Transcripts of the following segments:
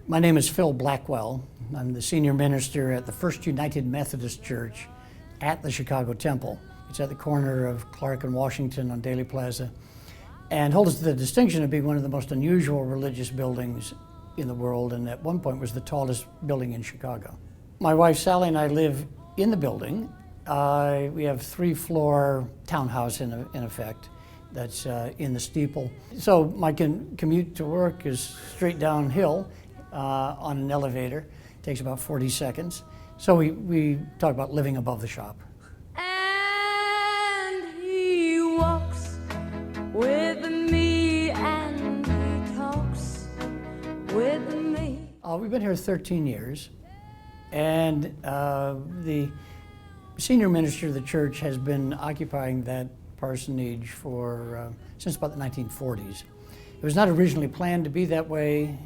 My name is Phil Blackwell. I'm the senior minister at the First United Methodist Church at the Chicago Temple. It's at the corner of Clark and Washington on Daly Plaza, and holds the distinction of being one of the most unusual religious buildings in the world, and at one point was the tallest building in Chicago. My wife Sally and I live in the building. We have three-floor townhouse in effect that's in the steeple. So my commute to work is straight downhill on an elevator. It takes about 40 seconds. So we talk about living above the shop. And he walks with me and he talks with me. We've been here 13 years, and the senior minister of the church has been occupying that parsonage for since about the 1940s. It was not originally planned to be that way.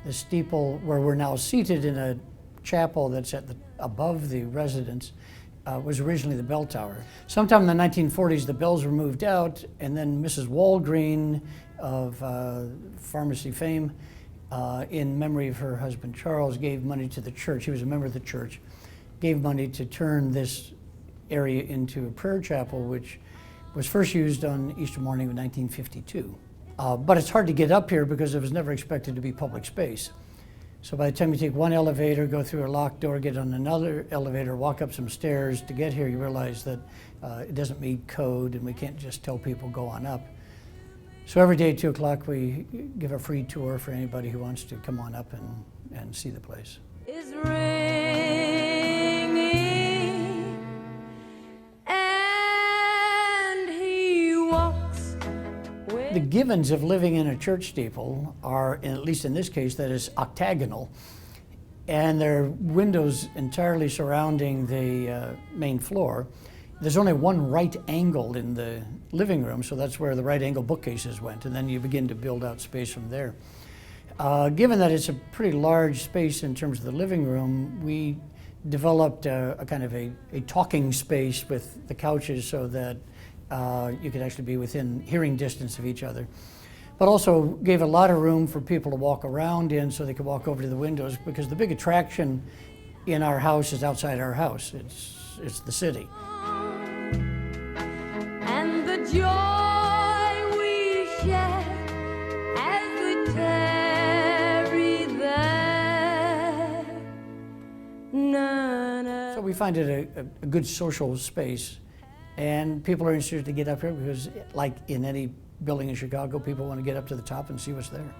The steeple, where we're now seated in a chapel that's above the residence, was originally the bell tower. Sometime in the 1940s, the bells were moved out, and then Mrs. Walgreen of pharmacy fame, in memory of her husband Charles, gave money to the church. He was a member of the church, gave money to turn this area into a prayer chapel, which was first used on Easter morning of 1952. But it's hard to get up here because it was never expected to be public space. So by the time you take one elevator, go through a locked door, get on another elevator, walk up some stairs to get here, you realize that it doesn't meet code, and we can't just tell people go on up. So every day at 2 o'clock, we give a free tour for anybody who wants to come on up and see the place. Is ringing, and he walks with. The givens of living in a church steeple are, at least in this case, that is octagonal, and there are windows entirely surrounding the main floor. There's only one right angle in the living room, so that's where the right angle bookcases went, and then you begin to build out space from there. Given that it's a pretty large space in terms of the living room, we developed a kind of a talking space with the couches so that you could actually be within hearing distance of each other. But also gave a lot of room for people to walk around in so they could walk over to the windows, because the big attraction in our house is outside our house. It's the city. And the joy we share as we tarry there. Na, na. So we find it a good social space, and people are interested to get up here because, like in any building in Chicago, people want to get up to the top and see what's there.